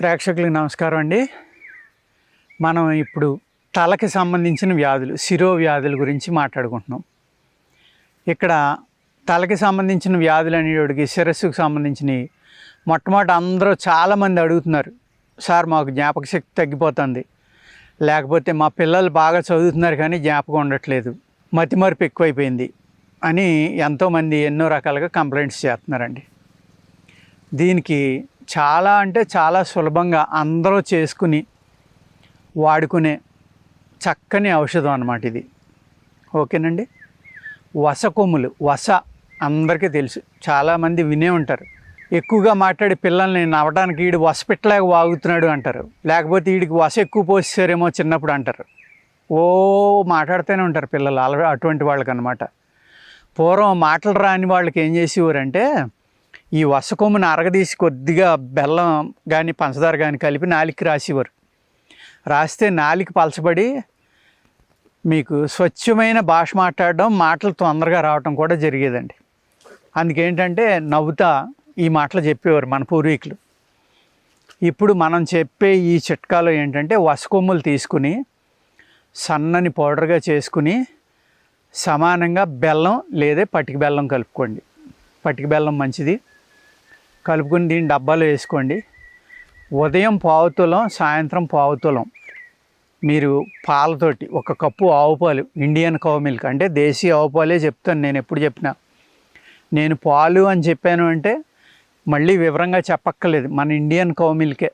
ప్రేక్షకులకు నమస్కారం అండి. మనం ఇప్పుడు తలకి సంబంధించిన వ్యాధులు, శిరోవ్యాధుల గురించి మాట్లాడుకుంటున్నాం. ఇక్కడ తలకి సంబంధించిన వ్యాధులు అనేటికి శిరస్సుకు సంబంధించినవి మొట్టమొదటి అందరూ చాలామంది అడుగుతున్నారు, సార్ మాకు జ్ఞాపక శక్తి తగ్గిపోతుంది, లేకపోతే మా పిల్లలు బాగా చదువుతున్నారు కానీ జ్ఞాపకం ఉండట్లేదు, మతిమరుపు ఎక్కువైపోయింది అని ఎంతోమంది ఎన్నో రకాలుగా కంప్లైంట్స్ చేస్తున్నారండి. దీనికి చాలా అంటే చాలా సులభంగా అందరూ చేసుకుని వాడుకునే చక్కని ఔషధం అన్నమాట ఇది. ఓకేనండి. వస కొమ్ములు, వస అందరికీ తెలుసు, చాలామంది వినే ఉంటారు. ఎక్కువగా మాట్లాడి పిల్లల్ని నవ్వడానికి వీడు వస పెట్టలేక వాగుతున్నాడు అంటారు, లేకపోతే వీడికి వస ఎక్కువ పోసేసారేమో చిన్నప్పుడు అంటారు. ఓ మాట్లాడుతూనే ఉంటారు పిల్లలు, అటువంటి వాళ్ళకి అన్నమాట. పూర్వం మాటలు రాని వాళ్ళకి ఏం చేసేవారంటే ఈ వస కొమ్ముని అరగదీసి కొద్దిగా బెల్లం కానీ పంచదార కానీ కలిపి నాలికి రాసేవారు. రాస్తే నాలికి పలచబడి మీకు స్వచ్ఛమైన భాష మాట్లాడడం, మాటలు తొందరగా రావటం కూడా జరిగేదండి. అందుకేంటంటే నవ్వుతా ఈ మాటలు చెప్పేవారు మన పూర్వీకులు. ఇప్పుడు మనం చెప్పే ఈ చిట్కాలో ఏంటంటే వస కొమ్ములు తీసుకుని సన్నని పౌడర్గా చేసుకుని సమానంగా బెల్లం లేదా పటిక బెల్లం కలుపుకోండి. పటిక బెల్లం మంచిది. కలుపుకుని దీన్ని డబ్బాలో వేసుకోండి. ఉదయం పావుతులం, సాయంత్రం పావుతులం మీరు పాలతోటి, ఒక కప్పు ఆవు పాలు, ఇండియన్ కౌ మిల్క్ అంటే దేశీ ఆవు పాలే చెప్తాను నేను ఎప్పుడు చెప్పినా. నేను పాలు అని చెప్పాను అంటే మళ్ళీ వివరంగా చెప్పక్కర్లేదు, మన ఇండియన్ కౌ మిల్కే,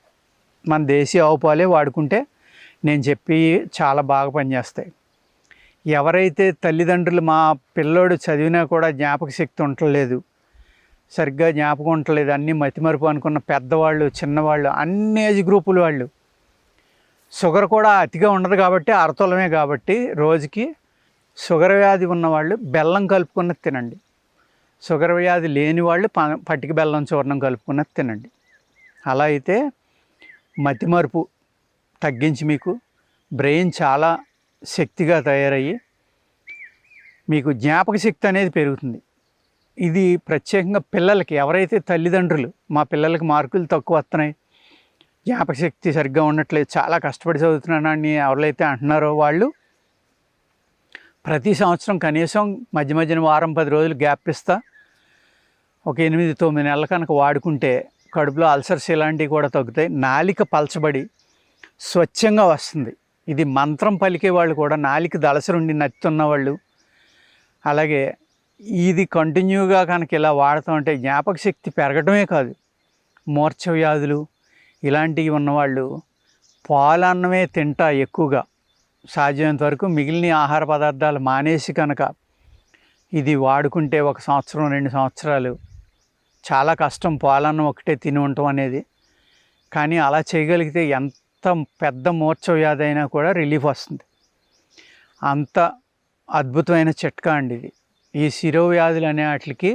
మన దేశీ ఆవు పాలే వాడుకుంటే నేను చెప్పి చాలా బాగా పనిచేస్తాయి. ఎవరైతే తల్లిదండ్రులు మా పిల్లోడు చదివినా కూడా జ్ఞాపక శక్తి ఉండలేదు, సరిగ్గా జ్ఞాపకం ఉండలేదు, అన్నీ మతిమరుపు అనుకున్న పెద్దవాళ్ళు, చిన్నవాళ్ళు, అన్ని ఏజ్ గ్రూపుల వాళ్ళు, షుగర్ కూడా అతిగా ఉండదు కాబట్టి అరతొలమే కాబట్టి రోజుకి షుగర్ వ్యాధి ఉన్నవాళ్ళు బెల్లం కలుపుకున్నది తినండి. షుగర్ వ్యాధి లేని వాళ్ళు పటిక బెల్లం చూర్ణం కలుపుకున్నది తినండి. అలా అయితే మతిమరుపు తగ్గించి మీకు బ్రెయిన్ చాలా శక్తిగా తయారయ్యి మీకు జ్ఞాపక శక్తి అనేది పెరుగుతుంది. ఇది ప్రత్యేకంగా పిల్లలకి, ఎవరైతే తల్లిదండ్రులు మా పిల్లలకి మార్కులు తక్కువ వస్తున్నాయి, జ్ఞాపక శక్తి సరిగ్గా ఉండట్లేదు, చాలా కష్టపడి చదువుతున్నానని ఎవరైతే అంటున్నారో వాళ్ళు ప్రతి సంవత్సరం కనీసం మధ్య మధ్యన వారం 10 రోజులు గ్యాప్ ఇస్తా ఒక 8-9 నెలల కనుక వాడుకుంటే కడుపులో అల్సర్స్ ఇలాంటివి కూడా తగ్గుతాయి. నాలిక పలచబడి స్వచ్ఛంగా వస్తుంది. ఇది మంత్రం పలికే వాళ్ళు కూడా, నాలిక దళసరుండి నత్తున్న వాళ్ళు, అలాగే ఇది కంటిన్యూగా కనుక ఇలా వాడుతూ ఉంటే జ్ఞాపక శక్తి పెరగడమే కాదు, మూర్ఛ వ్యాధులు ఇలాంటివి ఉన్నవాళ్ళు పాలన్నమే తింటా ఎక్కువగా, సాధ్యమైనంత వరకు మిగిలిన ఆహార పదార్థాలు మానేసి కనుక ఇది వాడుకుంటే 1 సంవత్సరం 2 సంవత్సరాలు చాలా కష్టం పాలన్నం ఒకటే తిని ఉండటం అనేది. కానీ అలా చేయగలిగితే ఎంత పెద్ద మూర్ఛ వ్యాధి అయినా కూడా రిలీఫ్ వస్తుంది. అంత అద్భుతమైన చిట్కా అండి ఇది. ఈ శిరోవ్యాధులు అనే వాటికి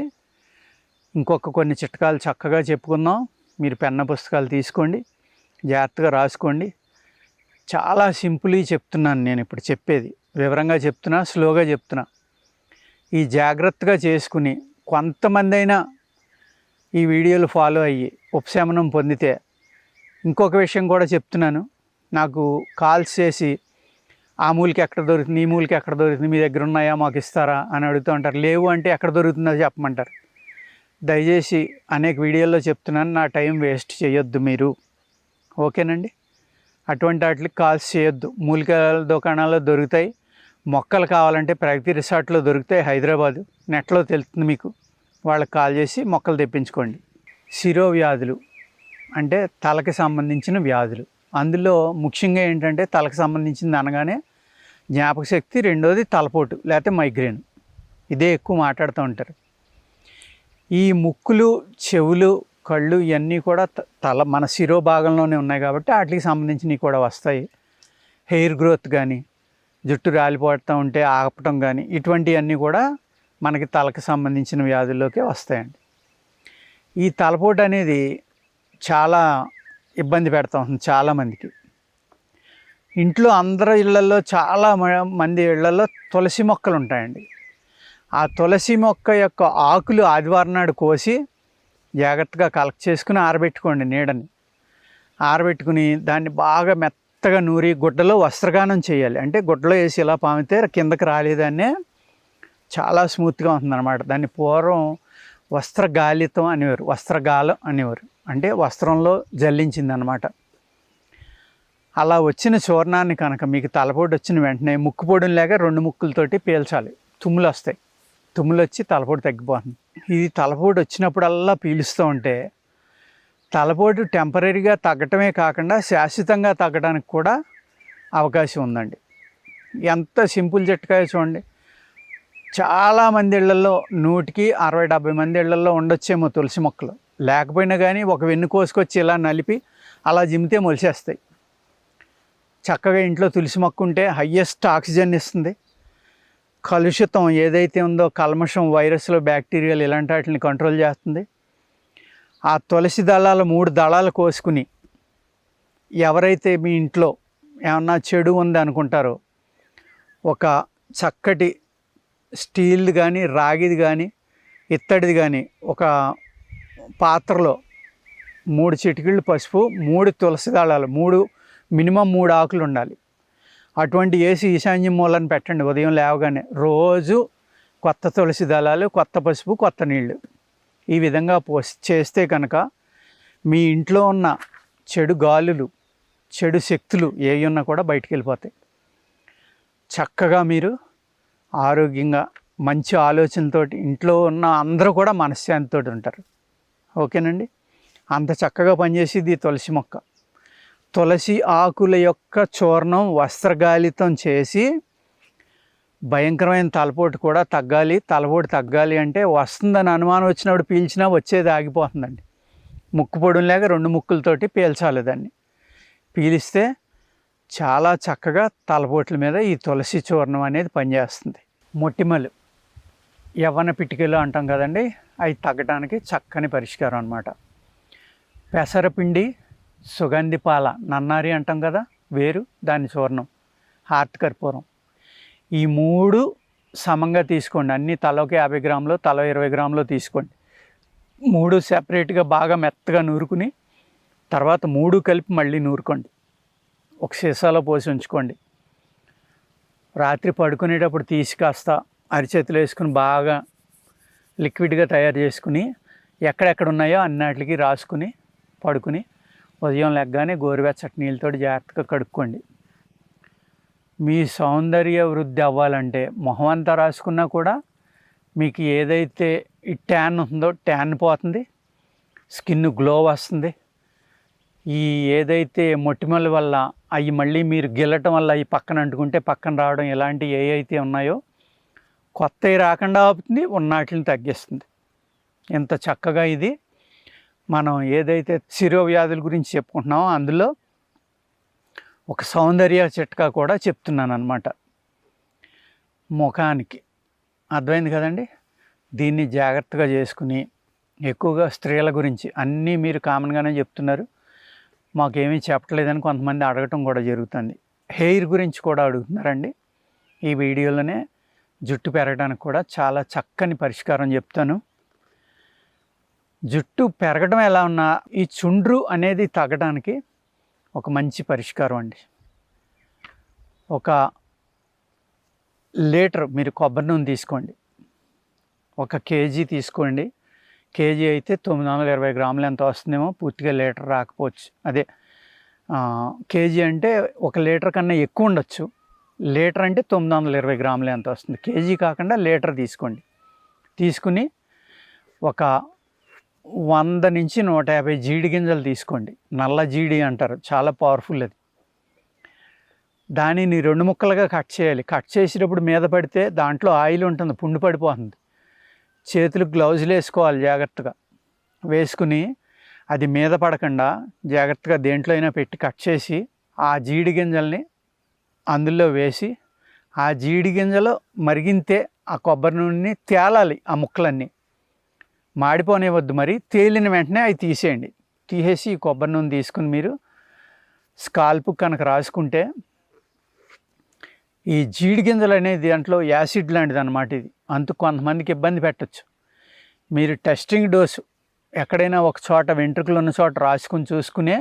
ఇంకొక కొన్ని చిట్కాలు చక్కగా చెప్పుకుందాం. మీరు పెన్న పుస్తకాలు తీసుకోండి, జాగ్రత్తగా రాసుకోండి. చాలా సింపుల్గా చెప్తున్నాను నేను ఇప్పుడు చెప్పేది, వివరంగా చెప్తున్నా, స్లోగా చెప్తున్నా. ఈ జాగ్రత్తగా చేసుకుని కొంతమంది అయినా ఈ వీడియోలు ఫాలో అయ్యి ఉపశమనం పొందితే, ఇంకొక విషయం కూడా చెప్తున్నాను, నాకు కాల్స్ చేసి ఆ మూలికి ఎక్కడ దొరుకుతుంది, ఈ మూలికి ఎక్కడ దొరుకుతుంది, మీ దగ్గర ఉన్నాయా మాకు ఇస్తారా అని అడుగుతూ ఉంటారు. లేవు అంటే ఎక్కడ దొరుకుతుందో చెప్పమంటారు. దయచేసి అనేక వీడియోల్లో చెప్తున్నాను, నా టైం వేస్ట్ చేయొద్దు మీరు. ఓకేనండి. అటువంటి వాటికి కాల్స్ చేయొద్దు. మూలికల దుకాణాల్లో దొరుకుతాయి. మొక్కలు కావాలంటే ప్రగతి రిసార్ట్లో దొరుకుతాయి, హైదరాబాదు, నెట్లో తెలుస్తుంది మీకు. వాళ్ళకి కాల్ చేసి మొక్కలు తెప్పించుకోండి. శిరోవ్యాధులు అంటే తలకి సంబంధించిన వ్యాధులు. అందులో ముఖ్యంగా ఏంటంటే తలకు సంబంధించింది అనగానే జ్ఞాపక శక్తి, రెండోది తలపోటు లేకపోతే మైగ్రేన్, ఇదే ఎక్కువ మాట్లాడుతూ ఉంటారు. ఈ ముక్కులు, చెవులు, కళ్ళు ఇవన్నీ కూడా మన శిరో భాగంలోనే ఉన్నాయి కాబట్టి వాటికి సంబంధించినవి కూడా వస్తాయి. హెయిర్ గ్రోత్ కానీ, జుట్టు రాలిపోతూ ఉంటే ఆపటం కానీ, ఇటువంటివన్నీ కూడా మనకి తలకు సంబంధించిన వ్యాధుల్లోకే వస్తాయండి. ఈ తలపోటు అనేది చాలా ఇబ్బంది పెడతా ఉంటుంది చాలామందికి. ఇంట్లో అందరి ఇళ్లలో, చాలా మంది ఇళ్లలో తులసి మొక్కలు ఉంటాయండి. ఆ తులసి మొక్క యొక్క ఆకులు ఆదివారం నాడు కోసి జాగ్రత్తగా కలెక్ట్ చేసుకుని ఆరబెట్టుకోండి. నీడని ఆరబెట్టుకుని దాన్ని బాగా మెత్తగా నూరి గుడ్డలో వస్త్రగానం చేయాలి. అంటే గుడ్డలో వేసి ఇలా పామితే కిందకి రాలేదనే చాలా స్మూత్గా ఉంటుందన్నమాట. దాన్ని పూర్వం వస్త్రగాలితం అనేవారు, వస్త్రగాలం అనేవారు. అంటే వస్త్రంలో జల్లించింది అన్నమాట. అలా వచ్చిన చూర్ణాన్ని కనుక మీకు తలపోటు వచ్చిన వెంటనే ముక్కు పొడిని లేక 2 ముక్కులతోటి పీల్చాలి. తుమ్ములు వస్తాయి. తుమ్ములు వచ్చి తలపోటు తగ్గిపోతుంది. ఇది తలపోటు వచ్చినప్పుడల్లా పీలుస్తూ ఉంటే తలపోటు టెంపరీగా తగ్గటమే కాకుండా శాశ్వతంగా తగ్గడానికి కూడా అవకాశం ఉందండి. ఎంత సింపుల్ చిట్కాయ చూడండి. చాలామంది ఇళ్లలో 100కి 60-70 మంది ఇళ్లలో ఉండొచ్చేమో తులసి మొక్కలు. లేకపోయినా కానీ ఒక వెన్ను కోసుకొచ్చి ఇలా నలిపి అలా జిమ్మితే మొలిచేస్తాయి. చక్కగా ఇంట్లో తులసి మొక్క ఉంటే హయ్యెస్ట్ ఆక్సిజన్ ఇస్తుంది. కలుషితం ఏదైతే ఉందో కల్మషం, వైరస్లు, బ్యాక్టీరియాలు ఇలాంటి వాటిని కంట్రోల్ చేస్తుంది. ఆ తులసి దళాలు 3 దళాలు కోసుకుని ఎవరైతే మీ ఇంట్లో ఏమన్నా చెడు ఉంది అనుకుంటారో ఒక చక్కటి స్టీల్ది కానీ రాగిది కానీ ఇత్తడిది కానీ ఒక పాత్రలో 3 చిటికీళ్ళు పసుపు, 3 తులసి దళాలు, మినిమం 3 ఆకులు ఉండాలి. అటువంటి వేసి ఈశాన్యం మూలని పెట్టండి. ఉదయం లేవగానే రోజు కొత్త తులసి దళాలు, కొత్త పసుపు, కొత్త నీళ్ళు ఈ విధంగా చేస్తే కనుక మీ ఇంట్లో ఉన్న చెడు గాలులు, చెడు శక్తులు ఏవి ఉన్నా కూడా బయటికి వెళ్ళిపోతాయి. చక్కగా మీరు ఆరోగ్యంగా మంచి ఆలోచనతో ఇంట్లో ఉన్న అందరూ కూడా మనశ్శాంతితో ఉంటారు. ఓకేనండి. అంత చక్కగా పనిచేసేది తులసి మొక్క. తులసి ఆకుల యొక్క చూర్ణం వస్త్రగాలితం చేసి భయంకరమైన తలపోటు కూడా తగ్గాలి. తలపోటు తగ్గాలి అంటే వస్తుందని అనుమానం వచ్చినప్పుడు పీల్చినా వచ్చేది ఆగిపోతుందండి. ముక్కు పొడుం లేక 2 ముక్కులతోటి పీల్చాలి. దాన్ని పీలిస్తే చాలా చక్కగా తలపోట్ల మీద ఈ తులసి చూర్ణం అనేది పనిచేస్తుంది. మొటిమలు, యవ్వన పిటికలు అంటాం కదండి, అవి తగ్గడానికి చక్కని పరిష్కారం అన్నమాట. పెసరపిండి, సుగంధి పాల, నన్నారి అంటాం కదా, వేరు, దాని చూర్ణం, హార్ట్ కర్పూరం, ఈ 3 సమంగా తీసుకోండి. అన్నీ తలోకి 50 గ్రాములు, తలో 20 గ్రాములు తీసుకోండి. 3 సెపరేట్గా బాగా మెత్తగా నూరుకుని తర్వాత 3 కలిపి మళ్ళీ నూరుకోండి. ఒక సీసాలో పోసి ఉంచుకోండి. రాత్రి పడుకునేటప్పుడు తీసి కాస్త అరిచేతులు వేసుకుని బాగా లిక్విడ్గా తయారు చేసుకుని ఎక్కడెక్కడ ఉన్నాయో అన్నిటికి రాసుకుని పడుకుని ఉదయం లెగ్గానే గోరువెచ్చటి నీళ్ళతో జాగ్రత్తగా కడుక్కోండి. మీ సౌందర్య వృద్ధి అవ్వాలంటే మొహం అంతా రాసుకున్నా కూడా మీకు ఏదైతే ఈ ట్యాన్ ఉందో ట్యాన్ పోతుంది, స్కిన్ గ్లో వస్తుంది. ఈ ఏదైతే మొటిమల వల్ల అవి మళ్ళీ మీరు గిల్లటం వల్ల అవి పక్కన అంటుకుంటే పక్కన రావడం, ఇలాంటి ఏ అయితే ఉన్నాయో కొత్తవి రాకుండా ఆపుతుంది, ఉన్నటిని తగ్గిస్తుంది. ఎంత చక్కగా ఇది మనం ఏదైతే శిరోవ్యాధుల గురించి చెప్పుకుంటున్నామో అందులో ఒక సౌందర్య చిట్కా కూడా చెప్తున్నాను అన్నమాట. ముఖానికి అర్థమైంది కదండి. దీన్ని జాగ్రత్తగా చేసుకుని ఎక్కువగా స్త్రీల గురించి అన్నీ మీరు కామన్గానే చెప్తున్నారు, మాకేమీ చెప్పట్లేదని కొంతమంది అడగటం కూడా జరుగుతుంది. హెయిర్ గురించి కూడా అడుగుతున్నారండి. ఈ వీడియోలోనే జుట్టు పెరగడానికి కూడా చాలా చక్కని పరిష్కారం చెప్తాను. జుట్టు పెరగడం ఎలా ఉన్నా ఈ చుండ్రు అనేది తగ్గడానికి ఒక మంచి పరిష్కారం అండి. 1 లీటర్ మీరు కొబ్బరి నూనె తీసుకోండి. 1 కేజీ తీసుకోండి. కేజీ అయితే 920 గ్రాములు ఎంత వస్తుందేమో, పూర్తిగా లీటర్ రాకపోవచ్చు. అదే కేజీ అంటే 1 లీటర్ కన్నా ఎక్కువ ఉండొచ్చు. లీటర్ అంటే 920 గ్రాములు ఎంత వస్తుంది. కేజీ కాకుండా లీటర్ తీసుకోండి. తీసుకుని ఒక 100 నుంచి 150 జీడి గింజలు తీసుకోండి. నల్ల జీడి అంటారు, చాలా పవర్ఫుల్ అది. దానిని 2 ముక్కలుగా కట్ చేయాలి. కట్ చేసేటప్పుడు మీద పడితే దాంట్లో ఆయిల్ ఉంటుంది, పుండు పడిపోతుంది. చేతులకు గ్లౌజులు వేసుకోవాలి జాగ్రత్తగా. వేసుకుని అది మీద పడకుండా జాగ్రత్తగా దేంట్లో అయినా పెట్టి కట్ చేసి ఆ జీడి గింజల్ని అందులో వేసి ఆ జీడి గింజలు మరిగింతే ఆ కొబ్బరి నూనెని తేలాలి. ఆ ముక్కలన్నీ మాడిపోనివద్దు. మరి తేలిన వెంటనే అవి తీసేయండి. తీసేసి ఈ కొబ్బరి నూనె తీసుకుని మీరు స్కాల్ప్ కనుక రాసుకుంటే ఈ జీడి గింజలు అనేది దాంట్లో యాసిడ్ లాంటిది అన్నమాట. ఇది అందుకు కొంతమందికి ఇబ్బంది పెట్టచ్చు. మీరు టెస్టింగ్ డోసు ఎక్కడైనా ఒక చోట వెంట్రుకలు ఉన్న చోట రాసుకుని చూసుకునే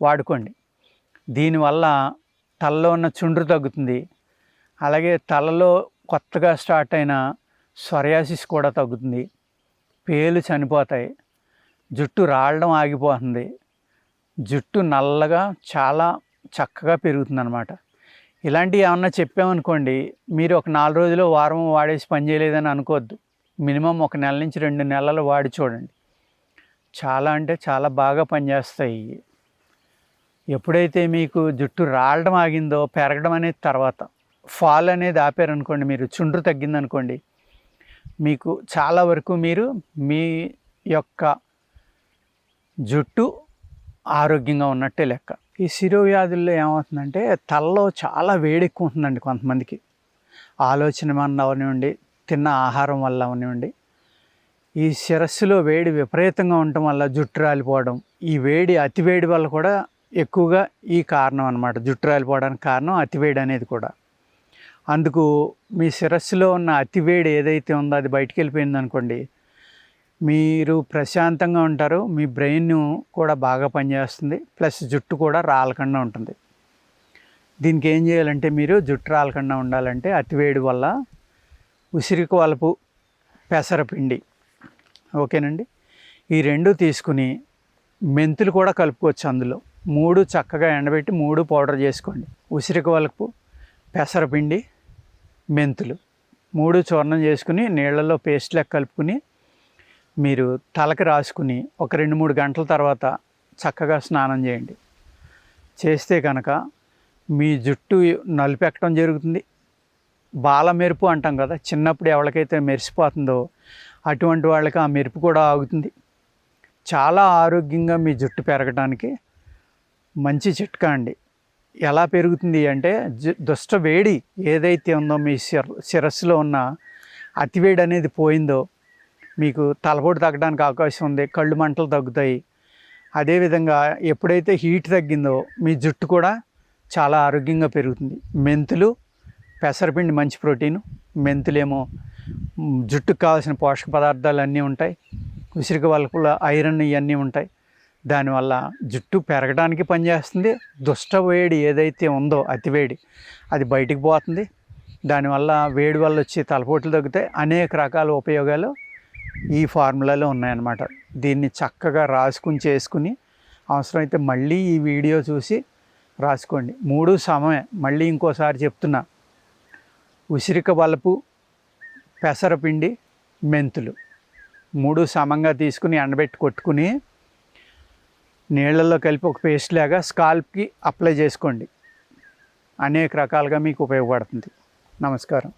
వాడుకోండి. దీనివల్ల తలలో ఉన్న చుండ్రు తగ్గుతుంది. అలాగే తలలో కొత్తగా స్టార్ట్ అయిన సొరియాసిస్ కూడా తగ్గుతుంది. పేలు చనిపోతాయి. జుట్టు రాలడం ఆగిపోతుంది. జుట్టు నల్లగా చాలా చక్కగా పెరుగుతుంది అన్నమాట. ఇలాంటివి ఏమన్నా చెప్పామనుకోండి, మీరు ఒక 4 రోజులు వారం వాడేసి పని చేయలేదని అనుకోవద్దు. మినిమం 1 నెల నుంచి 2 నెలలు వాడి చూడండి. చాలా అంటే చాలా బాగా పనిచేస్తాయి. ఎప్పుడైతే మీకు జుట్టు రాలడం ఆగిందో పెరగడం అనేది తర్వాత, ఫాల్ అనేది ఆపారనుకోండి, మీరు చుండ్రు తగ్గిందనుకోండి, మీకు చాలా వరకు మీరు మీ యొక్క జుట్టు ఆరోగ్యంగా ఉన్నట్టే లెక్క. ఈ శిరోవ్యాధుల్లో ఏమవుతుందంటే తలలో చాలా వేడి ఎక్కువ ఉంటుందండి కొంతమందికి. ఆలోచన వల్ల అవనివ్వండి, తిన్న ఆహారం వల్ల అవనివ్వండి, ఈ శిరస్సులో వేడి విపరీతంగా ఉండటం వల్ల జుట్టు రాలిపోవడం, ఈ వేడి అతివేడి వల్ల కూడా ఎక్కువగా ఈ కారణం అన్నమాట. జుట్టు రాలిపోవడానికి కారణం అతివేడి అనేది కూడా. అందుకు మీ శిరస్సులో ఉన్న అతివేడి ఏదైతే ఉందో అది బయటికి వెళ్ళిపోయింది అనుకోండి, మీరు ప్రశాంతంగా ఉంటారు. మీ బ్రెయిన్ కూడా బాగా పనిచేస్తుంది. ప్లస్ జుట్టు కూడా రాలకుండా ఉంటుంది. దీనికి ఏం చేయాలంటే, మీరు జుట్టు రాలకుండా ఉండాలంటే అతివేడి వల్ల ఉసిరికి వలపు, పెసరపిండి, ఓకేనండి, ఈ 2 తీసుకుని మెంతులు కూడా కలుపుకోవచ్చు. అందులో 3 చక్కగా ఎండబెట్టి 3 పౌడర్ చేసుకోండి. ఉసిరికి వలపు, పెసరపిండి, మెంతులు 3 చూర్ణం చేసుకుని నీళ్ళల్లో పేస్ట్ లెక్క కలుపుకుని మీరు తలకి రాసుకుని ఒక 2-3 గంటల తర్వాత చక్కగా స్నానం చేయండి. చేస్తే కనుక మీ జుట్టు నలుపెక్కడం జరుగుతుంది. బాల మెరుపు అంటాం కదా, చిన్నప్పుడు ఎవరికైతే మెరిసిపోతుందో అటువంటి వాళ్ళకి ఆ మెరుపు కూడా ఆగుతుంది. చాలా ఆరోగ్యంగా మీ జుట్టు పెరగడానికి మంచి చిట్కా అండి. ఎలా పెరుగుతుంది అంటే, దుష్ట వేడి ఏదైతే ఉందో మీ శిరస్సులో ఉన్న అతివేడి అనేది పోయిందో మీకు తలపోటు తగ్గడానికి అవకాశం ఉంది. కళ్ళు మంటలు తగ్గుతాయి. అదేవిధంగా ఎప్పుడైతే హీట్ తగ్గిందో మీ జుట్టు కూడా చాలా ఆరోగ్యంగా పెరుగుతుంది. మెంతులు, పెసరపిండి మంచి ప్రోటీను, మెంతులేమో జుట్టుకు కావాల్సిన పోషక పదార్థాలు అన్నీ ఉంటాయి. ఉసిరికి వలపుల ఐరన్ ఇవన్నీ ఉంటాయి. దానివల్ల జుట్టు పెరగడానికి పనిచేస్తుంది. దుష్ట వేడి ఏదైతే ఉందో అతివేడి అది బయటికి పోతుంది. దానివల్ల వేడి వల్ల వచ్చే తలపోట్లు తగ్గుతాయి. అనేక రకాల ఉపయోగాలు ఈ ఫార్ములాలో ఉన్నాయన్నమాట. దీన్ని చక్కగా రాసుకుని చేసుకుని అవసరమైతే మళ్ళీ ఈ వీడియో చూసి రాసుకోండి. 3 సమమే. మళ్ళీ ఇంకోసారి చెప్తున్నా, ఉసిరిక వలపు, పెసరపిండి, మెంతులు 3 సమంగా తీసుకుని ఎండబెట్టి కొట్టుకుని నీళ్ళల్లో కలిపి ఒక పేస్ట్ లాగా స్కాల్ప్కి అప్లై చేసుకోండి. అనేక రకాలుగా మీకు ఉపయోగపడుతుంది. నమస్కారం.